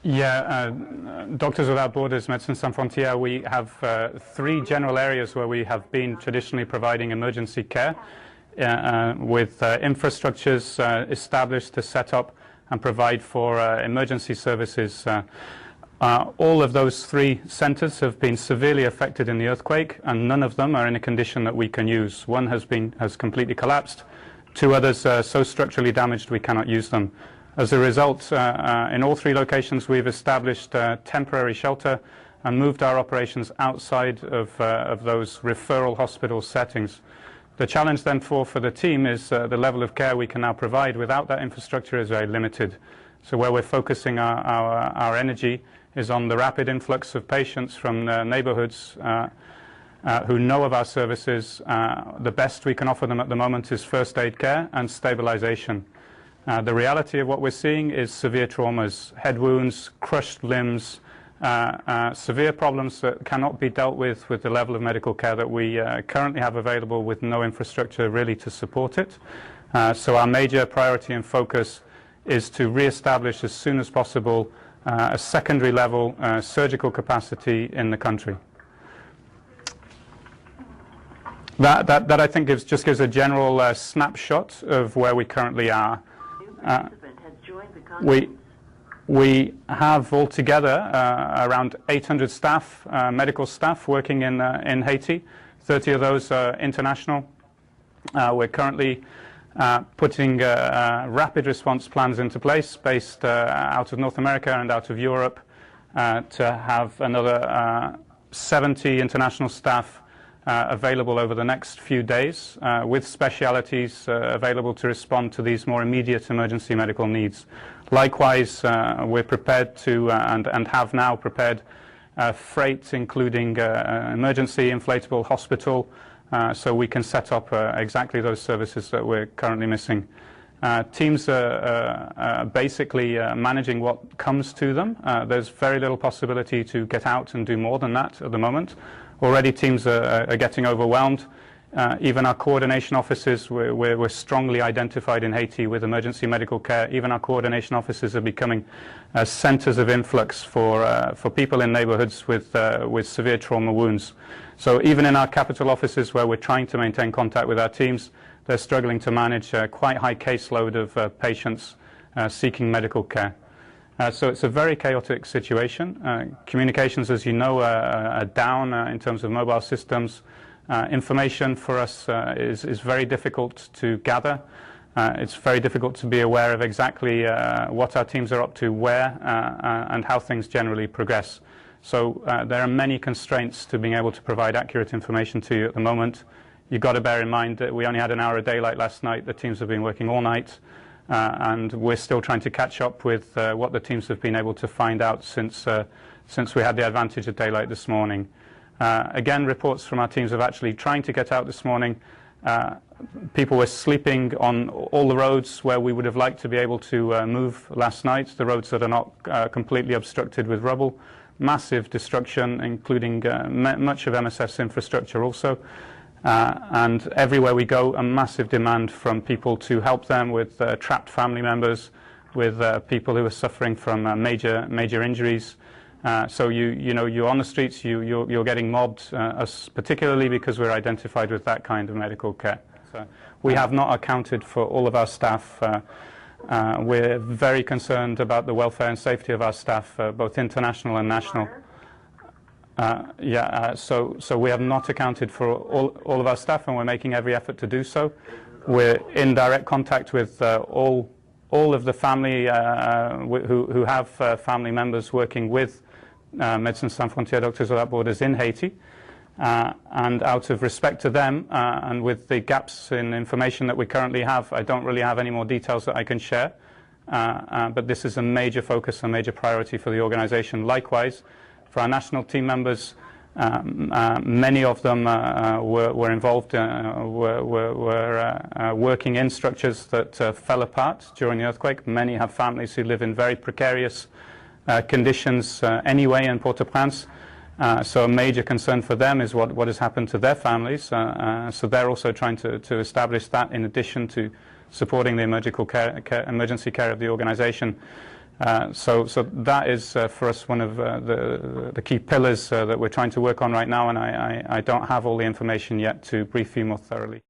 Doctors Without Borders, Médecins Sans Frontières, we have three general areas where we have been traditionally providing emergency care with infrastructures established to set up and provide for emergency services. All of those three centres have been severely affected in the earthquake, and none of them are in a condition that we can use. One has completely collapsed. Two others are so structurally damaged we cannot use them. As a result, in all three locations we've established temporary shelter and moved our operations outside of those referral hospital settings. The challenge then for the team is the level of care we can now provide without that infrastructure is very limited. So where we're focusing our energy is on the rapid influx of patients from neighbourhoods who know of our services. The best we can offer them at the moment is first aid care and stabilisation. The reality of what we're seeing is severe traumas, head wounds, crushed limbs, severe problems that cannot be dealt with the level of medical care that we currently have available with no infrastructure really to support it. So our major priority and focus is to re-establish as soon as possible a secondary level surgical capacity in the country. That I think just gives a general snapshot of where we currently are. We have altogether around 800 staff, medical staff working in Haiti. 30 of those are international. We're currently putting rapid response plans into place based out of North America and out of Europe to have another 70 international staff available over the next few days with specialities available to respond to these more immediate emergency medical needs. Likewise, we're prepared to and have now prepared freight including emergency inflatable hospital so we can set up exactly those services that we're currently missing. Teams are basically managing what comes to them. There's very little possibility to get out and do more than that at the moment. Already teams are getting overwhelmed. Even our coordination offices, we're strongly identified in Haiti with emergency medical care. Even our coordination offices are becoming centres of influx for people in neighbourhoods with severe trauma wounds. So even in our capital offices where we're trying to maintain contact with our teams, they're struggling to manage a quite high caseload of patients seeking medical care. So it's a very chaotic situation. Communications, as you know, are down in terms of mobile systems. Information for us is very difficult to gather. It's very difficult to be aware of exactly what our teams are up to, where, and how things generally progress. So there are many constraints to being able to provide accurate information to you at the moment. You've got to bear in mind that we only had an hour of daylight last night. The teams have been working all night. And we're still trying to catch up with what the teams have been able to find out since we had the advantage of daylight this morning. Again, reports from our teams of actually trying to get out this morning. People were sleeping on all the roads where we would have liked to be able to move last night, the roads that are not completely obstructed with rubble. Massive destruction, including much of MSF's infrastructure also. And everywhere we go, a massive demand from people to help them with trapped family members, with people who are suffering from major injuries. So you're on the streets, you're getting mobbed, us particularly because we're identified with that kind of medical care. So we have not accounted for all of our staff. We're very concerned about the welfare and safety of our staff, both international and national. So we have not accounted for all of our staff, and we're making every effort to do so. We're in direct contact with all of the family who have family members working with Médecins Sans Frontières, Doctors Without Borders in Haiti. And out of respect to them, and with the gaps in information that we currently have, I don't really have any more details that I can share. But this is a major focus, a major priority for the organization. Likewise, for our national team members, many of them were involved, were working in structures that fell apart during the earthquake. Many have families who live in very precarious conditions anyway in Port-au-Prince. So a major concern for them is what has happened to their families. So they're also trying to establish that in addition to supporting the emergency care of the organization. So that is for us one of the key pillars that we're trying to work on right now, and I don't have all the information yet to brief you more thoroughly.